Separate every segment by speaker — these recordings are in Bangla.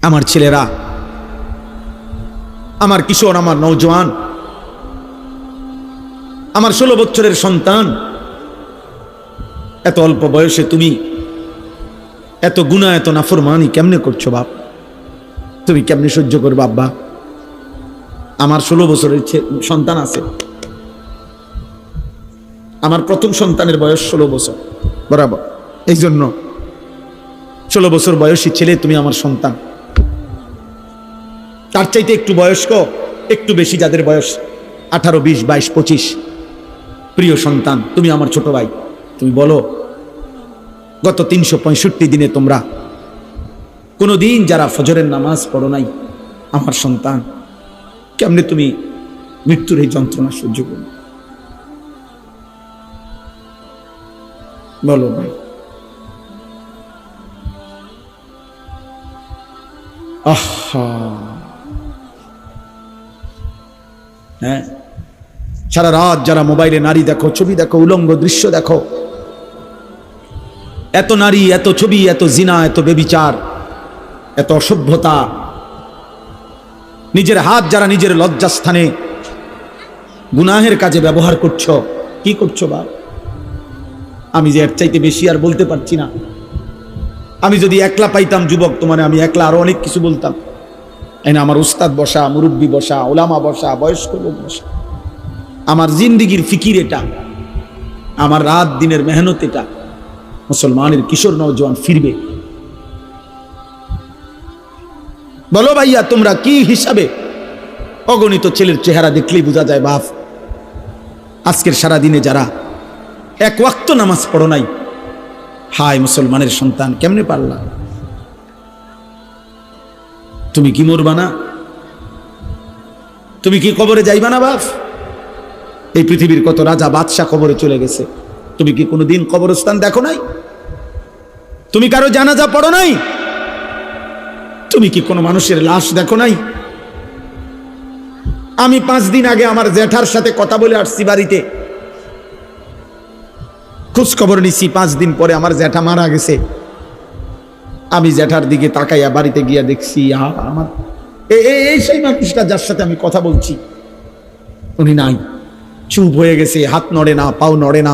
Speaker 1: আমার ছেলেরা, আমার কিশোর, আমার নওজোয়ান, আমার 16 বছরের সন্তান, এত অল্প বয়সে তুমি এত গুনাহ, এত নাফরমানি কেমনে করছো বাপ? তুমি কেমনে সহ্য করবে আব্বা? আমার 16 বছরের সন্তান আছে। আমার প্রথম সন্তানের বয়স 16 বছর বরাবর। এই জন্য 16 বছর বয়সী ছেলে তুমি আমার সন্তান। তার চাইতে একটু বয়স্ক, একটু বেশি যাদের বয়স 18, 20, 22, 25, প্রিয় সন্তান, তুমি আমার ছোট ভাই। তুমি বলো, গত 365 দিনে তোমরা কোনোদিন যারা ফজরের নামাজ পড়ো নাই, আমার সন্তান, কেমনে তুমি মৃত্যুর এই যন্ত্রণা সহ্য করো? বলো ভাই। আহা, হ্যাঁ, সারা রাত যারা মোবাইলে নারী দেখো, ছবি দেখো, উলঙ্গ দৃশ্য দেখো, এত নারী, এত ছবি, এত জিনা, এত বেবিচার, এত অসভ্যতা, নিজের হাত যারা নিজের লজ্জাস্থানে গুনাহের কাজে ব্যবহার করছো, কি করছো বা? আমি যে এর চাইতে বেশি আর বলতে পারছি না। আমি যদি একলা পাইতাম যুবক তোমার, আমি একলা আরো অনেক কিছু বলতাম। আমার উস্তাদ বসা, মুরব্বী বসা, ওলামা বসা, বয়স্ক লোক বসা। আমার জিন্দিগির ফিকির এটা, আমার রাত দিনের মেহনত এটা। মুসলমানের কিশোর নওজোয়ান ফিরবে। বলো ভাইয়া, তোমরা কি হিসাবে? অগণিত ছেলের চেহারা দেখলেই বোঝা যায় বাপ, আজকের সারা দিনে যারা এক ওয়াক্ত নামাজ পড়ো নাই, হায় মুসলমানের সন্তান, কেমনে পারলা? তুমি কি মরবা না? তুমি কি কবরে যাইবা না বাপ? এই পৃথিবীর কত রাজা বাদশাহ কবরে চলে গেছে, তুমি কি কোনোদিন কবরস্থান দেখো নাই? তুমি কারো জানাজা পড়ো নাই? তুমি কি কোনো মানুষের লাশ দেখো নাই? আমি 5 দিন আগে আমার জ্যাঠার সাথে কথা বলে আসছি, বাড়িতে খোঁজ খবর নিছি। 5 দিন পরে আমার জ্যাঠা মারা গেছে। আমি জ্যাঠার দিকে তাকাইয়া বাড়িতে গিয়া দেখছি, আমার এই সেই মানুষটা যার সাথে আমি কথা বলছি, উনি নাই, চুপ হয়ে গেছে, হাত নড়ে না, পাও নড়ে না।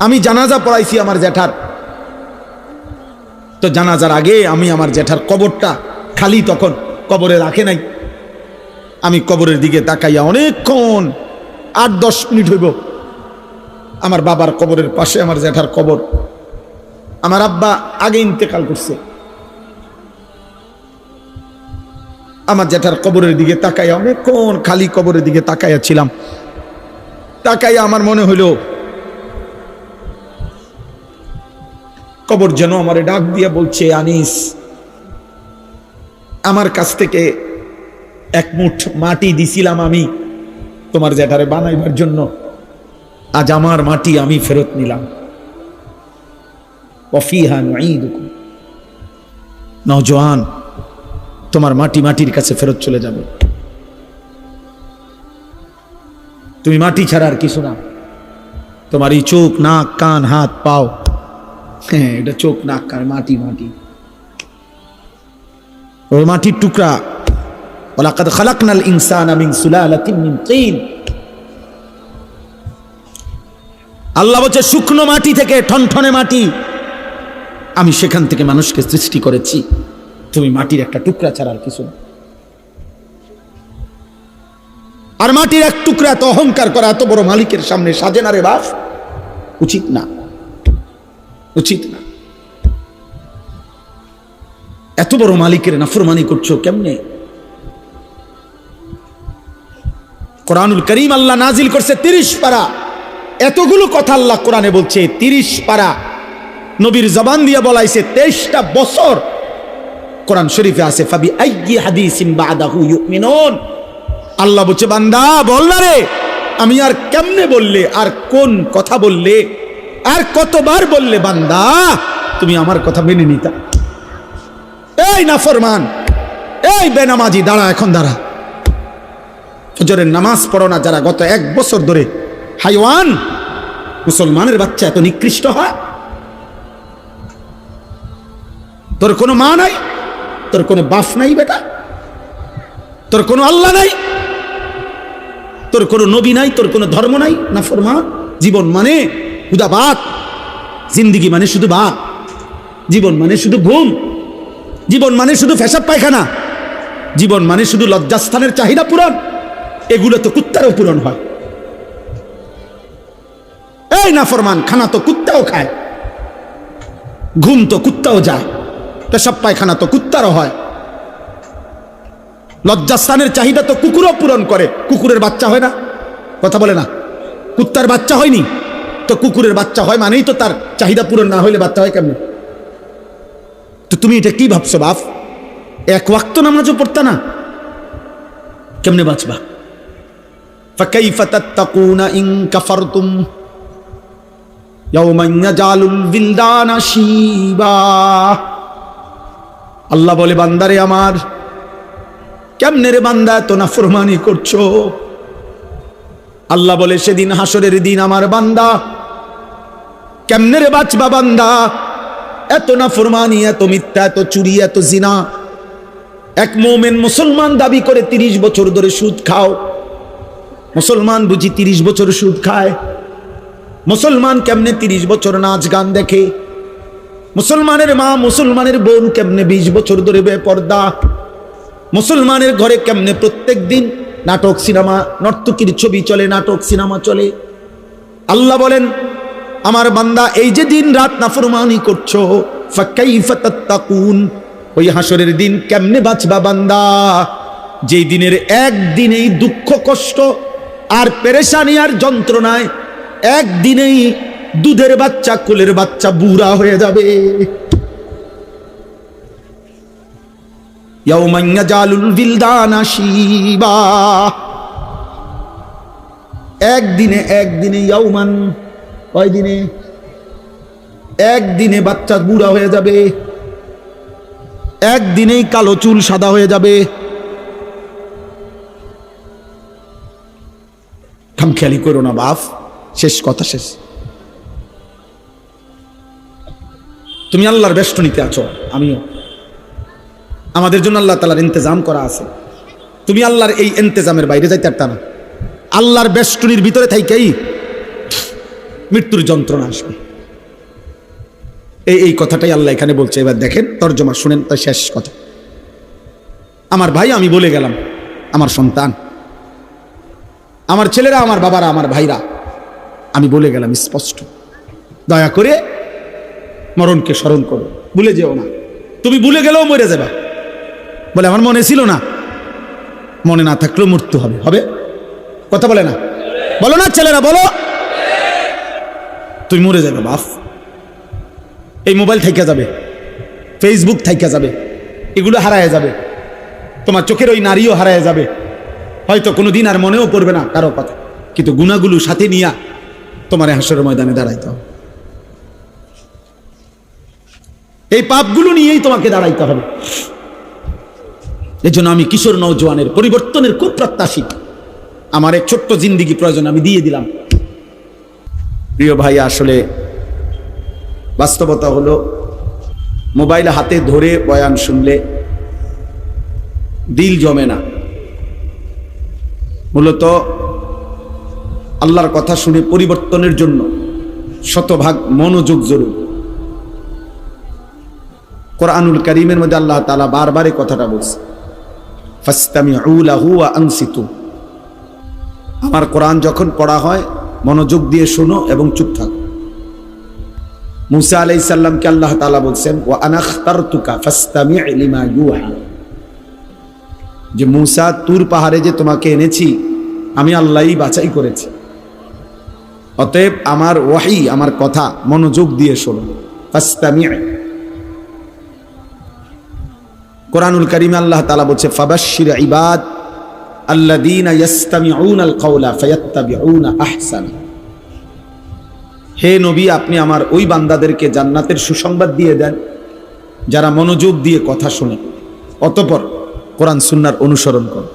Speaker 1: আমি জানাজা পড়াইছি আমার জ্যাঠার, তো জানাজার আগে আমি আমার জ্যাঠার কবরটা খালি, তখন কবরে রাখে নাই। আমি কবরের দিকে তাকাইয়া অনেকক্ষণ, 8-10 মিনিট হইব, আমার বাবার কবরের পাশে আমার জ্যাঠার কবর। আমার আব্বা আগে ইন্তেকাল করছে। আমার জ্যাঠার কবরের দিকে তাকাইয়া অনেকক্ষণ খালি কবরের দিকে তাকাইয়া ছিলাম। তাকাইয়া আমার মনে হইল কবর যেন আমারে ডাক দিয়ে বলছে, আনিস, আমার কাছ থেকে 1 মুঠ মাটি দিছিলাম আমি তোমার জ্যাঠারে বানাইবার জন্য, আজ আমার মাটি আমি ফেরত নিলাম। ওয়াফিহা নুঈদুকুম। নওজোয়ান, তোমার মাটি মাটির কাছে ফেরত চলে যাবে। তুমি মাটি ছাড়া আর কিছু না। তোমার এই চোখ, নাক, কান, হাত, পাও, হ্যাঁ, এটা চোখ, নাক, কান, মাটি, মাটি, ওই মাটির টুকরা। ওয়ালাকাদ খালাকনাল ইনসানা মিন সুলালাতিন মিন তিন। আল্লাহ বলছে, শুকনো মাটি থেকে, ঠনঠনে মাটি, আমি সেখান থেকে মানুষকে সৃষ্টি করেছি। তুমি মাটির একটা টুকরা ছাড়া আর কিছু না। আর মাটির এক টুকরা এত অহংকার করা এত বড় মালিকের সামনে সাজে না রে বাপ, উচিত না, উচিত না। এত বড় মালিকের নাফরমানি করছো কেমনে? কোরআনুল কারীম আল্লাহ নাজিল করছে 30 পারা। এতগুলো কথা আল্লাহ কোরআনে বলছে, 30 পারা নবীর জবান দিয়ে বলাইছে, 23টা বছর কোরআন শরীফে আছে। ফাবি আইয়ি হাদিসিন বাদাহু ইউমিনুন। আল্লাহ বলছে, বান্দা বল না রে, আমি আর কেমনে বললে, আর কোন কথা বললে, আর কতবার বললে বান্দা তুমি আমার কথা মেনে নিতা? এই নাফরমান, এই বেনামাজি, দাঁড়া, এখন দাঁড়া। ফজরের নামাজ পড়ো না যারা, গত 1 বছর ধরে হাইওয়ান, মুসলমানের বাচ্চা এত নিকৃষ্ট হয়? তোর কোনো মা নাই? তোর কোনো বাপ নাই বেটা, তোর কোনো আল্লাহ নাই, তোর কোনো নবী নাই, তোর কোনো ধর্ম নাই, নাফরমান। জীবন মানে হুদা ভাত, জিন্দিগি মানে শুধু ভাত, জীবন মানে শুধু ঘুম, জীবন মানে শুধু পেশাব পায়খানা, জীবন মানে শুধু লজ্জাস্থানের চাহিদা পূরণ। এগুলো তো কুত্তারও পূরণ হয়। এই নাফরমান, খানা তো কুত্তাও খায়, ঘুম তো কুত্তাও যায়, পেশাব পায়খানা তো কুত্তারও হয়, লজ্জাস্থানের চাহিদা তো কুকুরও পূরণ করে। কুকুরের বাচ্চা হয় না? কথা বলে না? কুত্তার বাচ্চা হয়নি তো কুকুরের বাচ্চা হয়, মানেই তো তার চাহিদা পূরণ না হইলে বাচ্চা হয় কেমন? তো তুমি এটা কি ভাবছো বাপ? এক ওয়াক্ত নামাজও পড়তা না, কেমনে বাঁচবা? ফাকাইফা তাত্তাকুনা ইন কাফারতুম ইয়াওমান ইয়াজালুল বিলদানা শিবা। আল্লাহ বলে, বান্দারে আমার, কেমনে রে বান্দা এত নাফরমানি করছো? আল্লাহ বলে, সেদিন হাসরের দিন আমার বান্দা কেমনে রে বাঁচবা বান্দা? এত নাফরমানি, এত মিথ্যা, এত চুরি, এত জিনা। এক মুমিন মুসলমান দাবি করে 30 বছর ধরে সুদ খাও। মুসলমান বুঝি 30 বছর সুদ খায়? মুসলমান কেমনে 30 বছর নাচ গান দেখে? মুসলমানের মা, মুসলমানের বোন কেমনে 20 বছর ধরে বেপর্দা? মুসলমানের ঘরে কেমনে প্রত্যেক দিন নাটক, সিনেমা, নর্তকীর ছবি চলে, নাটক, সিনেমা চলে। আল্লাহ বলেন, আমার বান্দা এই যে দিন রাত নাফরমানি করছো, ফাকাইফা তাত্তাকুন, ওই হাসরের দিন কেমনে বাঁচবা বান্দা? যেই দিনের একদিনেই দুঃখ, কষ্ট আর পেরেশানি আর যন্ত্রণায় একদিনেই দুধের বাচ্চা, কোলের বাচ্চা বুড়া হয়ে যাবে। ইয়াওমান ইয়াজালুল বিলদানা শিবা। একদিনে ইয়াওমান, কয় দিনে? একদিনে বাচ্চা বুড়া হয়ে যাবে, একদিনেই কালো চুল সাদা হয়ে যাবে। খামখেয়ালি করো না বাপ, শেষ কথা শেষ। তুমি আল্লাহর বেষ্টনীতে আছো, আমিও। আমাদের জন্য আল্লাহ তাআলার ইন্তজাম করা আছে। তুমি আল্লাহর এই ইন্তজামের বাইরে যাইতে পারতা না। আল্লাহর বেষ্টনীর ভিতরে থাইকেই মৃত্যুর যন্ত্রণা আসবে। এই কথাটাই আল্লাহ এখানে বলছে। এবার দেখেন তর্জমা শুনেন, তাই শেষ কথা। আমার ভাই, আমি বলে গেলাম, আমার সন্তান, আমার ছেলেরা, আমার বাবারা, আমার ভাইরা, আমি বলে গেলাম স্পষ্ট, দয়া করে মরণকে স্মরণ করো, ভুলে যেও না। তুমি ভুলে গেলেও মরে যাবে। বলে আমার মনে ছিল না, মনে না থাকলেও মৃত্যু হবে। হবে? কথা বলে না? বলো না ছেলেরা, বলো। তুমি মরে যাবে বাপ। এই মোবাইল থাইকা যাবে, ফেসবুক থাইকা যাবে, এগুলো হারায় যাবে। তোমার চোখের ওই নারীও হারায় যাবে। হয়তো কোনোদিন আর মনেও পড়বে না কারো কথা, কিন্তু গুনাহগুলো সাথে নিয়া তোমার হাসরের ময়দানে দাঁড়াইতে হবে। এই পাপগুলো নিয়েই তোমাকে দাঁড়াইতে হবে। এজন্য আমি কিশোর নওজোয়ানের পরিবর্তনের খুব প্রত্যাশী। আমার এক ছোট্ট জিন্দিগি প্রয়োজন, আমি দিয়ে দিলাম। প্রিয় ভাই, আসলে বাস্তবতা হলো, মোবাইল হাতে ধরে বয়ান শুনলে দিল জমে না। মূলত আল্লাহর কথা শুনে পরিবর্তনের জন্য শতভাগ মনোযোগ জরুরি। কোরআনুল কারীমের মধ্যে আল্লাহ তাআলা বারবার এই কথাটা বলছে, ফাসতামিউ লাহু ওয়া আনসিতু। আমার কোরআন যখন পড়া হয় মনোযোগ দিয়ে শোনো এবং চুপ থাকো। মুসা আলাইহিস সালামকে আল্লাহ তাআলা বলছেন, ওয়া আনা আখতারতুকা ফাসতামি' লিমা ইউহা, যে মুসা, তুর পাহাড়ে যে তোমাকে এনেছি আমি আল্লাহই বাছাই করেছি, অতএব আমার ওয়াহি, আমার কথা মনোযোগ দিয়ে শোনো। ফাসতামি'। কোরআনুল কারীমে আল্লাহ তাআলা বলছে, ফাবাশশির ইবাদ আল্লাযীনা ইয়াসতামিউনাল কাওলা ফায়াত্তাবিউনা আহসানা। হে নবী, আপনি আমার ওই বান্দাদেরকে জান্নাতের সুসংবাদ দিয়ে দেন যারা মনোযোগ দিয়ে কথা শোনে, অতঃপর কোরআন সুন্নাহর অনুসরণ করে।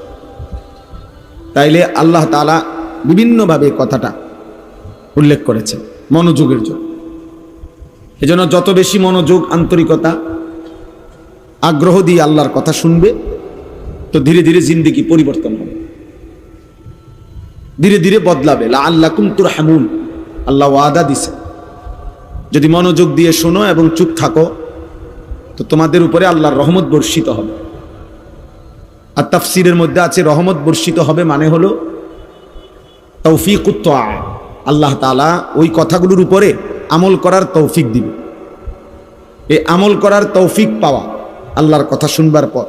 Speaker 1: তাইলে আল্লাহ তাআলা বিভিন্নভাবে কথাটা উল্লেখ করেছেন মনোযোগের জন্য। এজন্য যত বেশি মনোযোগ, আন্তরিকতা, আগ্রহ দিয়ে আল্লাহর কথা শুনবে, তো ধীরে ধীরে জিন্দেগি পরিবর্তন হবে, ধীরে ধীরে বদলাবে। লাআল্লাকুম তুরহামুন, আল্লাহ ওয়াদা দিছে, যদি মনোযোগ দিয়ে শোনো এবং চুপ থাকো তো তোমাদের উপরে আল্লাহর রহমত বর্ষিত হবে। আর তাফসীরের মধ্যে আছে রহমত বর্ষিত হবে মানে হলো তৌফিকুত তাআ, আল্লাহ তাআলা ওই কথাগুলোর উপরে আমল করার তৌফিক দিবে। এই আমল করার তৌফিক পাওয়া, আল্লাহর কথা শুনবার পর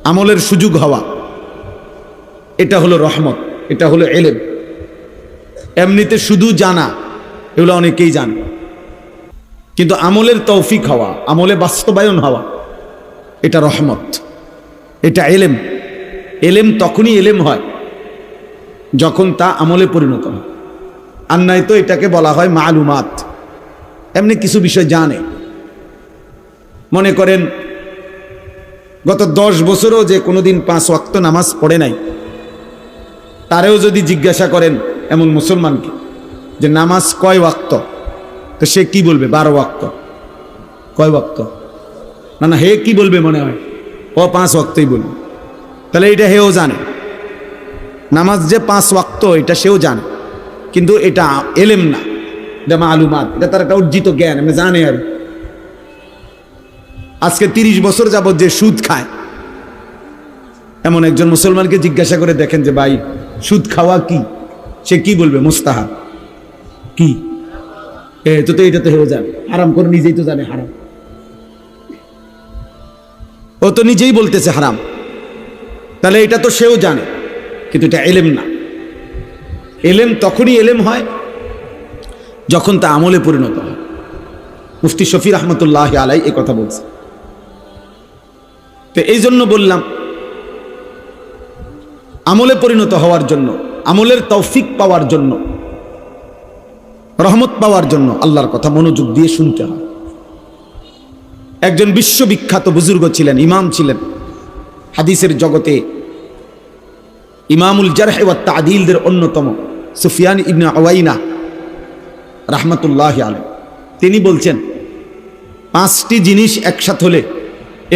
Speaker 1: আমলের সুযোগ হওয়া, এটা হলো রহমত, এটা হলো ইলম। এমনিতে শুধু জানা, এগুলো অনেকেই জানে, কিন্তু আমলের তৌফিক হওয়া, আমলে বাস্তবায়ন হওয়া, এটা রহমত, এটা ইলম। ইলম তখনই ইলম হয় যখন তা আমলে পরিণত হয়। আর নাই তো এটাকে বলা হয় মালুমাত, এমনি কিছু বিষয় জানে। মনে করেন গত 10 বছরও যে কোনোদিন 5 ওয়াক্ত নামাজ পড়ে নাই, তারেও যদি জিজ্ঞাসা করেন এমন মুসলমানকে যে নামাজ কয় ওয়াক্ত, তো সে কি বলবে? 12 ওয়াক্ত। কয় ওয়াক্ত? না, হে কি বলবে মনে হয়? ও 5 ওয়াক্তই বলবে। তাহলে এটা হেও জানে, নামাজ যে 5 ওয়াক্ত এটা সেও জানে, কিন্তু এটা এলেম না, এটা মালুমাত, এটা তার একটা অর্জিত জ্ঞান, আমি জানে। আর আজকে 30 বছর যাবত যে সুদ খায়, এমন একজন মুসলমানকে জিজ্ঞাসা করে দেখেন যে ভাই সুদ খাওয়া কি, সে কি বলবে? মুস্তাহাব। কি? তো এটা তো হেও জানে, হারাম করে নিজেই তো জানে হারাম, ও তো নিজেই বলতেছে হারাম, তাহলে এটা তো সেও জানে, কিন্তু এটা এলেম না। এলেম তখনই এলেম হয় যখন তা আমলে পরিণত হয়। মুফতি শফি রহমতুল্লাহ আলাই এই কথা বলছে। তো এই জন্য বললাম, আমলে পরিণত হওয়ার জন্য, আমলের তৌফিক পাওয়ার জন্য, রহমত পাওয়ার জন্য আল্লাহর কথা মনোযোগ দিয়ে শুনতে হয়। একজন বিশ্ববিখ্যাত বুজুর্গ ছিলেন, ইমাম ছিলেন হাদিসের জগতে, ইমামুল জারহ ওয়াত তা'দীলদের অন্যতম সুফিয়ান ইবনে উয়াইনা রাহমাতুল্লাহি আলাইহি। তিনি বলছেন 5টি জিনিস একসাথে হলে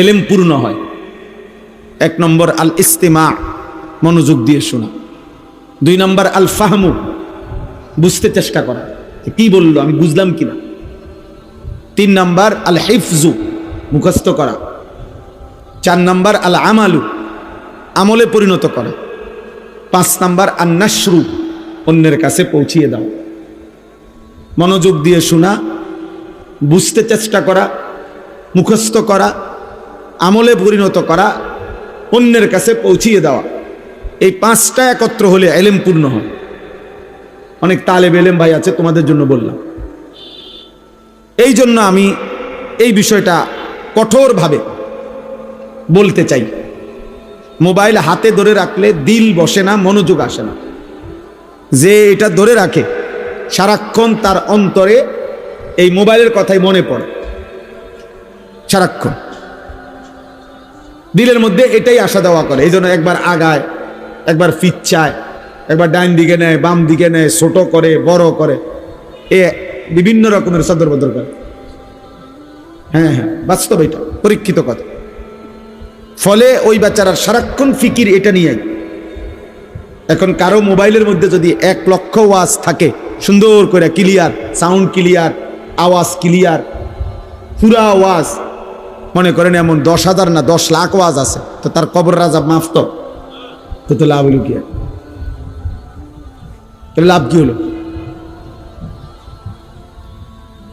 Speaker 1: ইলম পূর্ণ হয়। 1 নম্বর আল ইস্তিমা, মনোযোগ দিয়ে শোনা। 2 নম্বর আল ফাহমু, বুঝতে চেষ্টা করা, কি বললো আমি বুঝলাম কিনা। 3 নম্বর আল হিফজু, মুখস্থ করা। 4 নম্বর আল আমালু, আমলে পরিণত করা। 5 নম্বর আন নাশরু, অন্যের কাছে পৌঁছিয়ে দাও। মনোযোগ দিয়ে শোনা, বুঝতে চেষ্টা করা, মুখস্থ করা, আমলে পরিণত করা, অন্যের কাছে পৌঁছিয়ে দেওয়া। এই 5টা একত্র হলে ইলম পূর্ণ হয়। অনেক তালেব ইলম ভাই আছে, তোমাদের জন্য বললাম। এই জন্য আমি এই বিষয়টা কঠোরভাবে বলতে চাই। মোবাইল হাতে ধরে রাখলে দিল বসে না, মনোযোগ আসে না। যে এটা ধরে রাখে সারাক্ষণ তার অন্তরে এই মোবাইলের কথাই মনে পড়ে, সারাক্ষণ দিলের মধ্যে এটাই আসা দেওয়া করে। এই জন্য একবার আগায়, একবার ফিচ্ছায়, একবার ডাইন দিকে নেয়, বাম দিকে নেয়, ছোট করে, বড় করে, এ বিভিন্ন রকমের সদর বদর করে। হ্যাঁ, বাস্তব, এটা পরীক্ষিত কথা। ফলে ওই বেচারার সারাক্ষণ ফিকির এটা নিয়ে। এখন কারো মোবাইলের মধ্যে যদি 1 লক্ষ ওয়াজ থাকে, সুন্দর করে ক্লিয়ার সাউন্ড, ক্লিয়ার আওয়াজ, ক্লিয়ার পুরা আওয়াজ, মনে করেন এমন 10,000 না 10 লাখ ওয়াজ আছে, তো তার কবর রাজা মাফ তো লাভ হলো কি? লাভ কি হলো?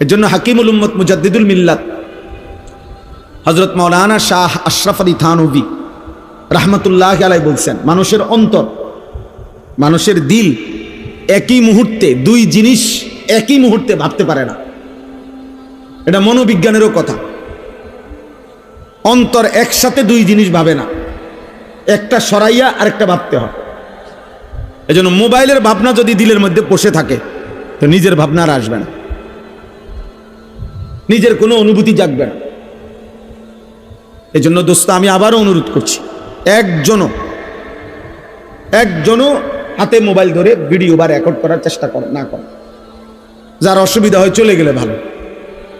Speaker 1: এর জন্য হাকিমুল উম্মত মুজাদ্দিদুল মিল্লাত হযরত মাওলানা শাহ আশরাফ আলী থানভী রাহমাতুল্লাহি আলাইহি বলছেন, মানুষের অন্তর, মানুষের দিল একই মুহূর্তে 2 জিনিস একই মুহূর্তে ভাবতে পারে না। এটা মনোবিজ্ঞানেরও কথা। অন্তর একসাথে 2 জিনিস ভাবে না, একটা সরাইয়া আরেকটা ভাবতে হয়। এজন্য মোবাইলের ভাবনা যদি দিলের মধ্যে বসে থাকে তো নিজের ভাবনা আর আসবে না, নিজের কোনো অনুভূতি জাগবে না। এজন্য দোস্ত, আমি আবারও অনুরোধ করছি, একজনও হাতে মোবাইল ধরে ভিডিও বা রেকর্ড করার চেষ্টা না করে। যার অসুবিধা হয় চলে গেলে ভালো।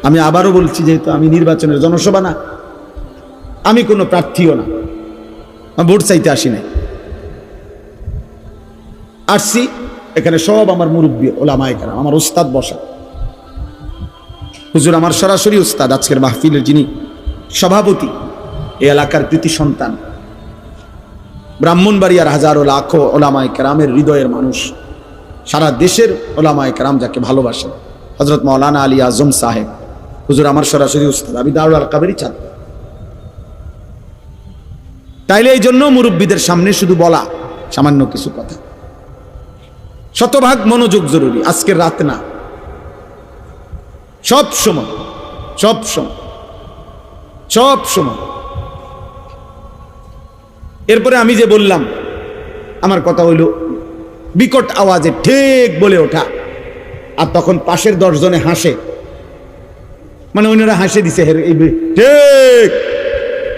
Speaker 1: আমি আবারও বলছি, যেহেতু আমি নির্বাচনের জনসভা না, আমি কোনো প্রার্থীও না, আমি ভোট চাইতে আসি নাই। আসছি এখানে সব আমার মুরব্বী ওলামায়ে কেরাম, আমার উস্তাদ বসা। হুজুর আমার সরাসরি উস্তাদ, আজকের মাহফিলের যিনি সভাপতি, এই এলাকার কৃতি সন্তান, ব্রাহ্মণবাড়িয়ার হাজারো লাখো ওলামায়ে কেরামের হৃদয়ের মানুষ, সারা দেশের ওলামায়ে কেরাম যাকে ভালোবাসেন, হযরত মাওলানা আলী আজম সাহেব হুজুর আমার সরাসরি উস্তাদ। আমি দারুল আরকামেরই ছাত্র। তাইলে এই জন্য মুরব্বীদের সামনে শুধু বলা সামান্য কিছু কথা, শতভাগ মনোযোগ জরুরি। আজকের রাত না, সব সময় সব সময় সব সময়। এরপরে আমি যে বললাম, আমার কথা হইল বিকট আওয়াজে ঠিক বলে ওঠা, আর তখন পাশের 10 জনে হাসে, মানে অন্যরা হাসে দিছে ঠিক।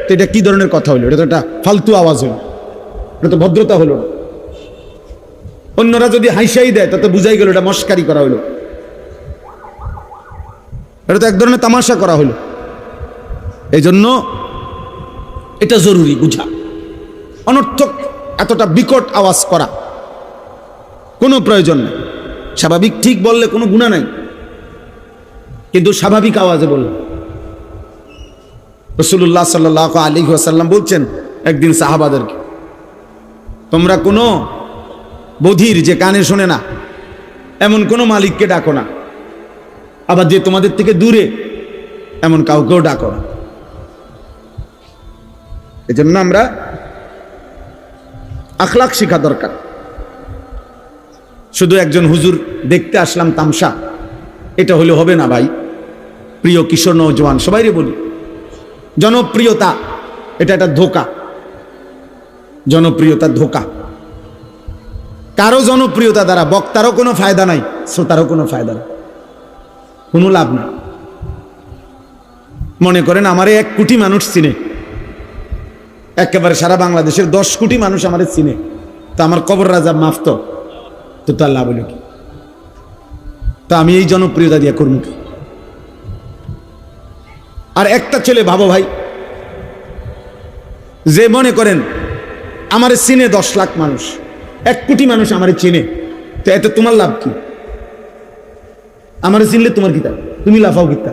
Speaker 1: তো এটা কি ধরনের কথা হলো? এটা তো একটা ফালতু আওয়াজ হলো, এটা তো ভদ্রতা হলো না। অন্যরা যদি হাসিয়াই দেয় তাতে বুঝাই গেল এটা মস্কারি করা হলো, এটা তো এক ধরনের তামাশা করা হলো। এই জন্য এটা জরুরি বুঝা। অনর্থক এতটা বিকট আওয়াজ করা কোনো প্রয়োজন নেই। স্বাভাবিক ঠিক বললে কোনো গুনাহ নাই, কিন্তু স্বাভাবিক আওয়াজে বলল। রাসূলুল্লাহ সাল্লাল্লাহু আলাইহি ওয়াসাল্লাম বলছেন একদিন সাহাবাদেরকে, তোমরা কোনো বধির যে কানে শোনে না এমন কোনো মালিককে ডাকো না, আবার যে তোমাদের থেকে দূরে এমন কাউকেও ডাকো না। এজন্য আমরা আখলাক শিখা দরকার। শুধু একজন হুজুর দেখতে আসলাম তামসা, এটা হলে হবে না ভাই। প্রিয় কিশোর নওজোয়ান সবাইরে বলি, জনপ্রিয়তা এটা একটা ধোঁকা। জনপ্রিয়তা ধোঁকা। কারো জনপ্রিয়তা দ্বারা বক্তারও কোনো ফায়দা নাই, শ্রোতারও কোনো ফায়দা নাই, কোনো লাভ নাই। মনে করেন আমারে 1 কোটি মানুষ চিনে, একেবারে সারা বাংলাদেশের 10 কোটি মানুষ আমারে চিনে, তো আমার কবর রাজা মাফ তো তার লাভ হলো কি? তো আমি এই জনপ্রিয়তা দিয়ে করবো কি? আর একটা ছেলে ভাবো ভাই, যে মনে করেন আমারে চিনে 10 লাখ মানুষ, 1 কোটি মানুষ আমারে চিনে, তো এতে তোমার লাভ কি? আমারে চিনলে তোমার কি তা? তুমি লাফাও কি তা?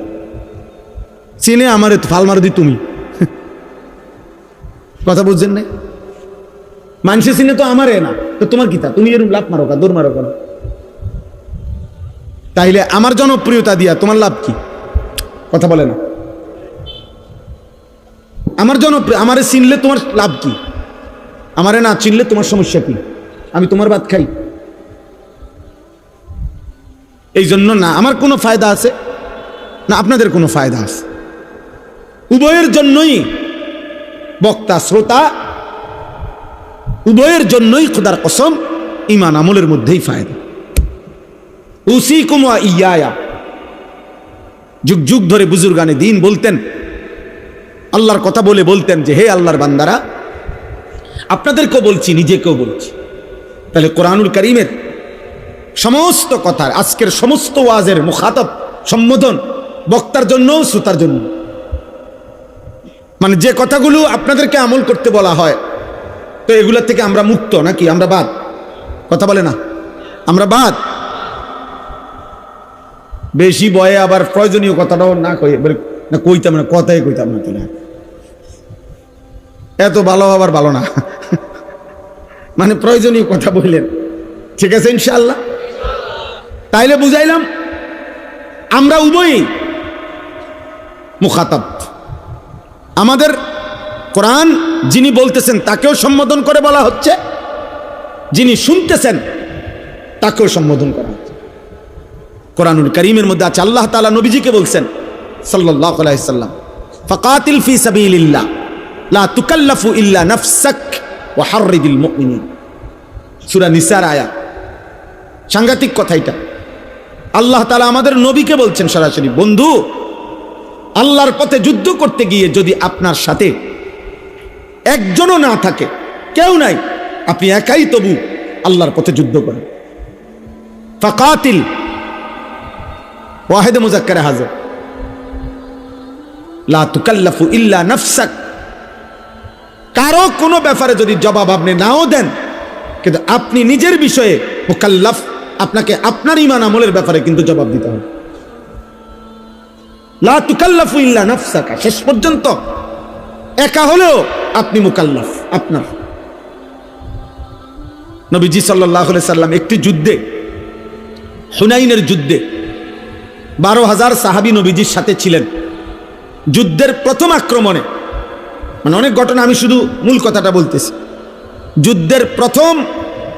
Speaker 1: চিনে আমারে ফাল মার দি তুমি। কথা বুঝছেন নাই? মানুষে চিনে তো আমারে না, তো তোমার কি তা? তুমি এরকম লাভ মারো কা, দৌড় মারো কেন? তাইলে আমার জনপ্রিয়তা দিয়া তোমার লাভ কি? কথা বলে না। আমার জনপ্রিয়, আমারে চিনলে তোমার লাভ কি? আমারে না চিনলে তোমার সমস্যা কি? আমি তোমার ভাত খাই? এই জন্য না আমার কোনো ফায়দা আছে না আপনাদের কোনো ফায়দা আছে। উভয়ের জন্যই বক্তা শ্রোতা, উভয়ের জন্যই খোদার কসম ঈমান আমলের মধ্যেই ফায়দা। উসিকুম ওয়া ইয়া, যুগ যুগ ধরে বুজুর্গানে দ্বীন বলতেন, আল্লাহর কথা বলে বলতেন যে হে আল্লাহর বান্দারা, আপনাদেরকেও বলছি নিজেকেও বলছি। তাহলে কোরআনুল কারীমের সমস্ত কথার, আজকের সমস্ত ওয়াজের মুখাতাব সম্বোধন বক্তার জন্য শ্রোতার জন্য। মানে যে কথাগুলো আপনাদেরকে আমল করতে বলা হয়, তো এগুলা থেকে আমরা মুক্ত নাকি আমরা বাদ? কথা বলে না, আমরা বাদ। বেশি বয়ে আবার প্রয়োজনীয় কথাটাও না কই, না কইতাম না, কথাই কইতাম না। তোরা এত ভালো আবার ভালো না, মানে প্রয়োজনীয় কথা বললেন, ঠিক আছে ইনশাআল্লাহ। তাইলে বুঝাইলাম আমরা উভয়ই মুখাতাব। আমাদের কোরআন যিনি বলতেছেন তাকেও সম্বোধন করে বলা হচ্ছে, যিনি শুনতেছেন তাকেও সম্বোধন করা হচ্ছে। কোরআনুল কারীমের মধ্যে আছে আল্লাহ তাআলা নবীজিকে বলছেন সাল্লাল্লাহু আলাইহি সাল্লাম, ফাকাতিল ফি সাবিলিল্লাহ লা তুকাল্লাফু ইল্লা নাফসাক ওয়া হাররিদিল মুমিনিন। সূরা নিসার আয়াত। সাংঘাতিক কথা এটা। আল্লাহ তাআলা আমাদের নবীকে বলছেন সরাসরি, বন্ধু আল্লাহর পথে যুদ্ধ করতে গিয়ে যদি আপনার সাথে একজনও না থাকে, কেউ নাই, আপনি একাই তবু আল্লাহর পথে যুদ্ধ করেন। ফাকাতিল ওয়াহিদ মুযাক্কারে হাজির, লা তুকাল্লাফু ইল্লা নাফসাক কারো কোনো ব্যাপারে যদি জবাব আপনি নাও দেন, কিন্তু আপনি নিজের বিষয়ে মুকাল্লাফ, আপনাকে আপনার ঈমান আমলের ব্যাপারে কিন্তু জবাব দিতে হবে। লা তুকাল্লাফু ইল্লা নাফসাকা, শেষ পর্যন্ত একা হলেও আপনি মুকাল্লাফ। আপনার নবীজি সাল্লাল্লাহু আলাইহি সাল্লাম একটি যুদ্ধে, হুনাইনের যুদ্ধে 12,000 সাহাবী নবীজির সাথে ছিলেন। যুদ্ধের প্রথম আক্রমণে, মানে অনেক ঘটনা, আমি শুধু মূল কথাটা বলতেছি। যুদ্ধের প্রথম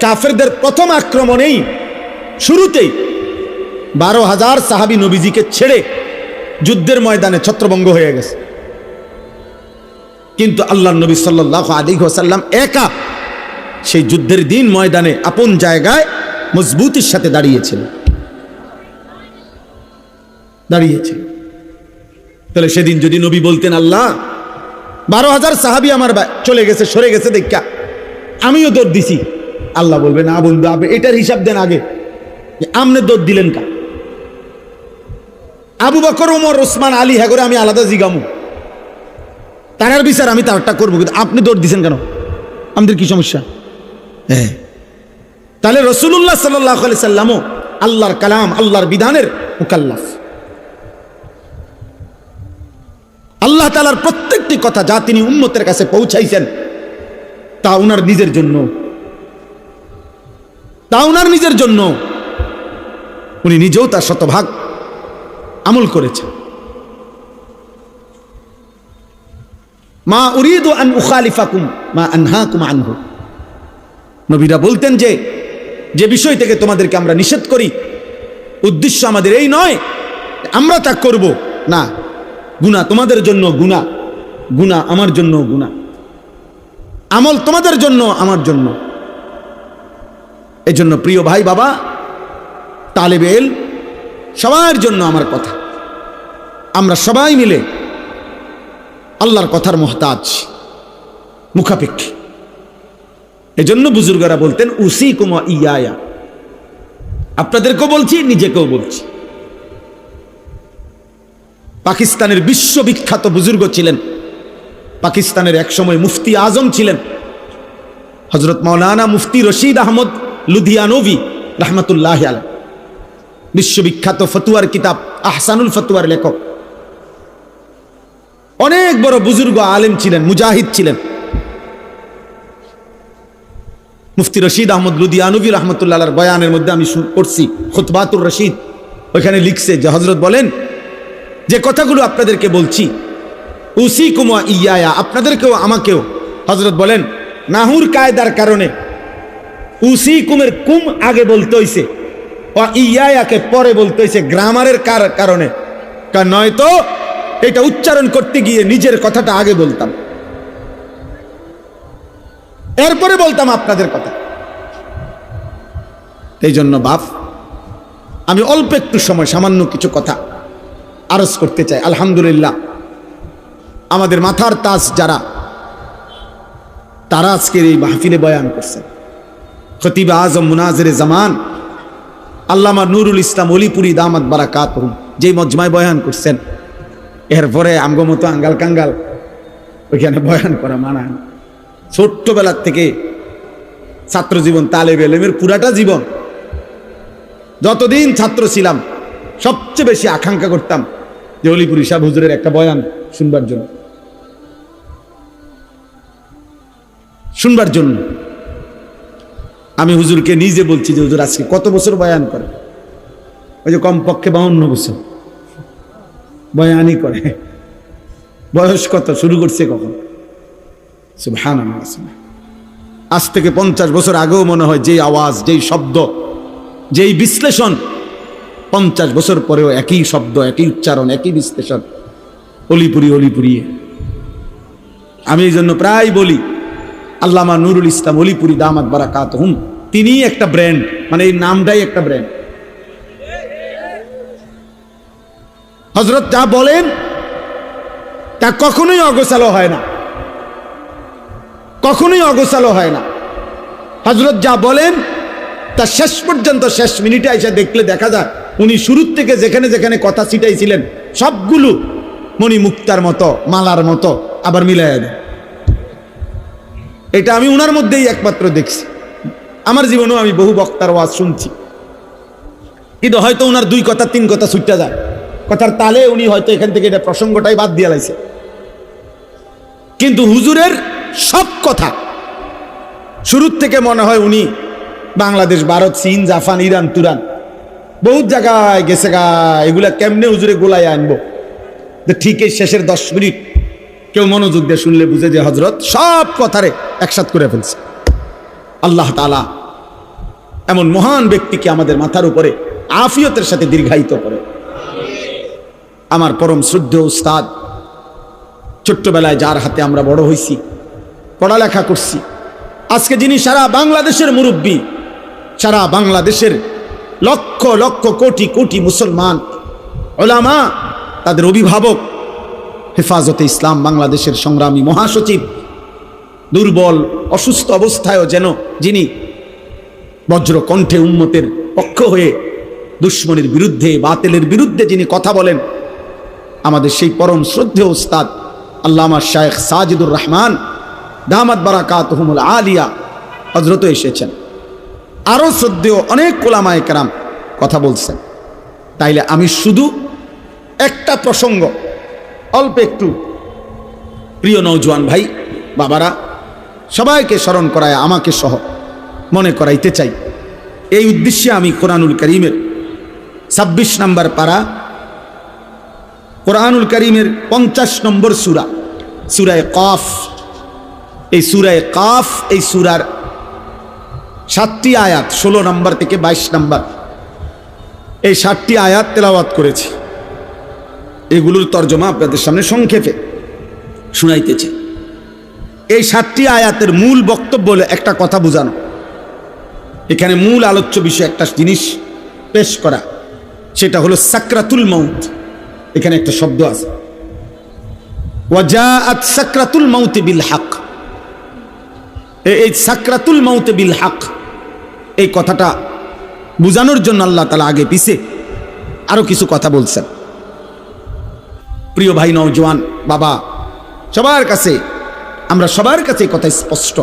Speaker 1: কাফেরদের প্রথম আক্রমণেই শুরুতেই 12,000 সাহাবী নবীজিকে ছেড়ে যুদ্ধের ময়দানে ছত্রভঙ্গ হয়ে গেছে। কিন্তু আল্লাহর নবী সাল্লাল্লাহু আলাইহি ওয়াসাল্লাম একা সেই যুদ্ধের দিন ময়দানে আপন জায়গায় মজবুতির সাথে দাঁড়িয়েছিল। তাহলে সেদিন যদি নবী বলতেন, আল্লাহ 12,000 সাহাবী আমার চলে গেছে, সরে গেছে দেখা আমিও দৌড় দিছি, আল্লাহ বলবে না বন্ধু, আপনি এটার হিসাব দেন আগে, আমনে দৌড় দিলেন কা? আবু বকর, ওমর, ওসমান, আলী, হ্যাঁ করে আমি আলাদা জিগামু, তার বিচার আমি তারটা করবো, কিন্তু আপনি দৌড় দিছেন কেন? আমাদের কি সমস্যা? হ্যাঁ, তাহলে রাসূলুল্লাহ সাল্লাল্লাহু আলাইহি সাল্লামও আল্লাহর কালাম, আল্লাহর বিধানের মুকাল্লাফ। আল্লাহ তাআলার প্রত্যেকটি কথা যা তিনি উম্মতের কাছে পৌঁছাইছেন তা উনার নিজের জন্য, উনি নিজেও তার শতভাগ আমল করেছেন। মা উরিদু আন উখালিফাকুম মা আনহাকুম আনহু, নবীরা বলতেন যে বিষয় থেকে তোমাদেরকে আমরা নিষেধ করি, উদ্দেশ্য আমাদের এই নয় আমরা তা করব না। গুনাহ তোমাদের জন্য গুনাহ, গুনাহ আমার জন্য গুনাহ, আমল তোমাদের জন্য আমার জন্য। এই জন্য প্রিয় ভাই, বাবা, তালেবে ইলম, সবার জন্য আমার কথা, আমরা সবাই মিলে আল্লাহর কথার মুহতাজ, মুখাপেক্ষী। এজন্য বুজুর্গরা বলতেন উসিকুম ওয়া ইয়া, আপনাদেরকেও বলছি, নিজেকেও বলছি। পাকিস্তানের বিশ্ববিখ্যাত বুজুর্গ ছিলেন, পাকিস্তানের একসময় মুফতি আজম ছিলেন হযরত মাওলানা মুফতি রশিদ আহমদ লুধিয়ানভি রাহমাতুল্লাহি আলাইহি, বিশ্ববিখ্যাত ফতোয়ার কিতাব আহসানুল ফতোয়ার লেখক, অনেক বড় বুজুর্গ আলেম ছিলেন, মুজাহিদ ছিলেন। মুফতি রশিদ আহমদ লুধিয়ানভি রাহমাতুল্লাহ আলাইহির বয়ানের মধ্যে আমি পড়ছি খুতবাতুর রশিদ, ওইখানে লিখছে যে হযরত বলেন যে কথাগুলো আপনাদেরকে বলছি, উসিকুম ওয়া ইয়া, আপনাদেরকেও আমাকেও, হযরত বলেন নাহুর কায়দার কারণে উসিকুমের কুম আগে বলতে হইছে, ওয়া ইয়াকে পরে বলতে হইছে, গ্রামারের কারণে। কারণ নয়তো এটা উচ্চারণ করতে গিয়ে নিজের কথাটা আগে বলতাম, এরপরে বলতাম আপনাদের কথা। এই জন্য বাপ, আমি অল্প একটু সময় সামান্য কিছু কথা আরজ করতে চাই। আলহামদুলিল্লাহ, আমাদের মাথার তাজ যারা, তারা আজকের এই মাহফিলে বয়ান করছেন। খতিব আজম মুনাজিরে জামান আল্লামা নুরুল ইসলাম অলিপুরি দামাত বারাকাতুহু যেই মজমায় বয়ান করছেন, এরপরে আমগো মতো আঙ্গাল কাঙ্গাল ওইখানে বয়ান করা মানায় না। ছোট্টবেলার থেকে ছাত্র জীবন, তালেবে ইলমের পুরাটা জীবন, যতদিন ছাত্র ছিলাম সবচেয়ে বেশি আকাঙ্ক্ষা করতাম যে অলিপুরি সাহেব হুজুরের একটা বয়ান শুনবার জন্য। আমি হুজুরকে নিজে বলছি যে হুজুর আজকে কত বছর বয়ান করে? ওই যে কমপক্ষে 52 বছর বয়ানই করে। বয়স কত, শুরু করছে কখন? সুবহানাল্লাহ। আজ থেকে 50 বছর আগেও মনে হয় যেই আওয়াজ, যেই শব্দ, যেই বিশ্লেষণ, 50 বছর পরেও একই শব্দ, একই উচ্চারণ, একই বিশ্লেষণ, অলিপুরি। আমি এই জন্য প্রায় বলি আল্লামা নুরুল ইসলাম অলিপুরি দামাত বারাকাতুহুম, তিনিই একটা ব্র্যান্ড, মানে এই নামটাই একটা ব্র্যান্ড। হযরত যা বলেন তা কখনোই অগোছালো হয় না, কখনোই অগোছালো হয় না। হযরত যা বলেন তা শেষ পর্যন্ত, শেষ মিনিটে এসে দেখলে দেখা যায় উনি শুরুর থেকে যেখানে যেখানে কথা ছিটাইছিলেন সবগুলো মণি মুক্তার মতো, মালার মতো আবার মিলাইয়া দেন। এটা আমি উনার মধ্যেই একমাত্র দেখছি। আমার জীবনেও আমি বহু বক্তার ওয়াজ শুনছি, কিন্তু হয়তো উনার 2 কথা 3 কথা ছুটতে যায়, কথার তালে উনি হয়তো এখান থেকে এটা প্রসঙ্গটাই বাদ দিয়ে লাইছে। কিন্তু হুজুরের সব কথা শুরুর থেকে মনে হয় উনি বাংলাদেশ, ভারত, চীন, জাপান, ইরান, তুরান বহুত জায়গায় গেছে গা, এগুলা কেমনে হুজুরে গোলায় আনবো। ঠিক এই শেষের 10 মিনিট কেউ মনোযোগ দিয়ে শুনলে বুঝে যে হজরত সব কথারে একসাথ করে ফেলছে। আল্লাহ তাআলা এমন মহান ব্যক্তিকে আমাদের মাথার উপরে আফিয়তের সাথে দীর্ঘায়িত করে। আমার পরম শ্রদ্ধেয় উস্তাদ, ছোট্টবেলায় যার হাতে আমরা বড় হইছি, পড়ালেখা করছি, আজকে যিনি সারা বাংলাদেশের মুরব্বী, সারা বাংলাদেশের লক্ষ লক্ষ কোটি কোটি মুসলমান উলামা, তাদের অভিভাবক, হেফাজতে ইসলাম বাংলাদেশের সংগ্রামী মহাসচিব, দুর্বল অসুস্থ অবস্থায়ও যেন যিনি বজ্র কণ্ঠে উম্মতের পক্ষ হয়ে দুশ্মনের বিরুদ্ধে, বাতিলের বিরুদ্ধে যিনি কথা বলেন, আমাদের সেই পরম শ্রদ্ধেয় উস্তাদ আল্লামা শায়েখ সাজিদুর রহমান দামাত বারাকাতুহুমুল আলিয়া হযরত এসেছেন। আরো শ্রদ্ধেয় অনেক উলামায়ে কেরাম কথা বলছেন। তাইলে আমি শুধু একটা প্রসঙ্গ অল্প একটু প্রিয় নওজোয়ান ভাই বাবারা সবাইকে স্মরণ করায়, আমাকে সহ মনে করাইতে চাই। এই উদ্দেশ্যে আমি কোরআনুল কারীমের 26 নম্বর পারা, কোরআনুল কারীমের 50 নম্বর সূরা, সূরা কাফ, এই সূরা কাফ, এই সূরার 7টি আয়াত 16 নম্বর থেকে 22 নম্বর, এই 7টি আয়াত তেলাওয়াত করেছি। এগুলোর তর্জমা আপনাদের সামনে সংক্ষেপে শুনাইতেছে। এই 7টি আয়াতের মূল বক্তব্য হলো একটা কথা বোঝানো, এখানে মূল আলোচ্য বিষয় একটা জিনিস পেশ করা, সেটা হলো সাকরাতুল মাউত। এখানে একটা শব্দ আছে, ওয়াজাআত সাকরাতুল মাউত বিল হক। এই সাকরাতুল মাউত বিল হক, এই কথাটা বোঝানোর জন্য আল্লাহ তাআলা আগে পিছে আরো কিছু কথা বলছেন। প্রিয় ভাই নওজোয়ান বাবা, সবার কাছে, আমরা সবার কাছে কথা স্পষ্ট,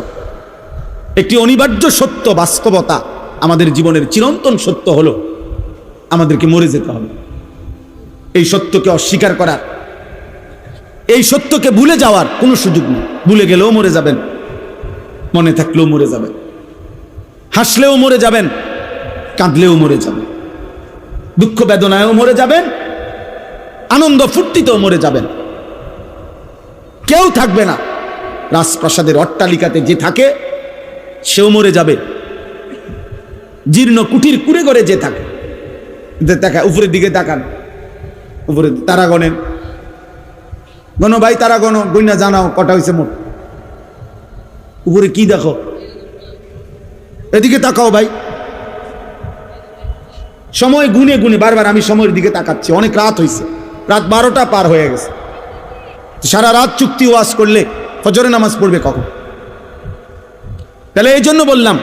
Speaker 1: একটি অনিবার্য সত্য, বাস্তবতা, আমাদের জীবনের চিরন্তন সত্য হলো আমাদেরকে মরে যেতে হবে। এই সত্যকে অস্বীকার করার, এই সত্যকে ভুলে যাওয়ার কোনো সুযোগ নেই। ভুলে গেলেও মরে যাবেন, মনে থাকলেও মরে যাবেন, হাসলেও মরে যাবেন, কাঁদলেও মরে যাবেন, দুঃখ বেদনায়ও মরে যাবেন, আনন্দ ফুর্তিতেও মরে যাবেন। কেউ থাকবে না। রাজপ্রাসাদের অট্টালিকাতে যে থাকে সেও মরে যাবে, জীর্ণ কুটির কুড়ে করে যে থাকে, তাকায় উপরের দিকে তাকান, উপরে তারা গণেন, গণ ভাই, তারা গণ, গইনা জানাও কটা হয়েছে মোট, উপরে কি দেখো, এদিকে তাকাও ভাই। সময় গুনে গুনে বারবার আমি সময়ের দিকে তাকাচ্ছি, অনেক রাত হয়েছে, রাত 12টা পার হয়ে গেছে। সারা রাত চুক্তি ওয়াজ করলে ফজরে নামাজ পড়বে কখন? তাহলে এই জন্য বললাম,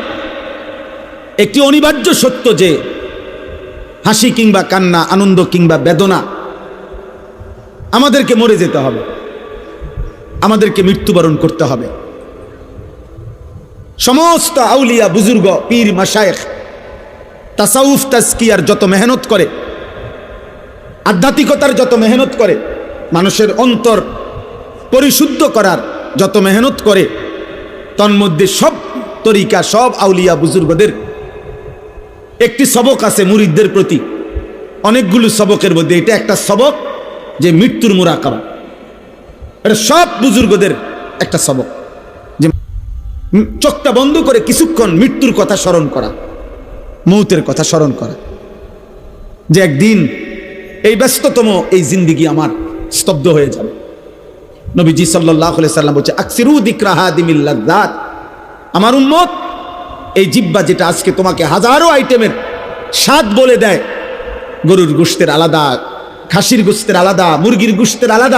Speaker 1: একটি অনিবার্য সত্য যে হাসি কিংবা কান্না, আনন্দ কিংবা বেদনা, আমাদেরকে মরে যেতে হবে, আমাদেরকে মৃত্যুবরণ করতে হবে। সমস্ত আউলিয়া, বুজুর্গ, পীর, মাশায়েখ তাসাউফ তাজকিয়ার যত মেহনত করে, আধ্যাত্মিকতার যত মেহনত করে, মানুষের অন্তর পরিশুদ্ধ করার যত মেহনত করে, তন্মধ্যে সব তরিকা, সব আউলিয়া বুজুর্গদের একটি সবক আছে মুরিদদের প্রতি। অনেকগুলো সবকের মধ্যে এটা একটা সবক, যে মৃত্যুর মুরাকাবা। এটা সব বুজুর্গদের একটা সবক, যে চোখটা বন্ধ করে কিছুক্ষণ মৃত্যুর কথা স্মরণ করা, মৌতের কথা স্মরণ করা, যে একদিন এই ব্যস্ততম এই জিন্দিগি আমার স্তব্ধ হয়ে যাবে। নবীজি সাল্লাল্লাহু আলাইহি সাল্লাম বলছে, আকসিরু যিকরা হাদিমিল লাযযাত, আমার উম্মত এই জিহ্বা যেটা আজকে তোমাকে হাজারো আইটেমের স্বাদ বলে দেয়, গরুর গোশতের আলাদা, খাসির গোশতের আলাদা, মুরগির গোশতের আলাদা,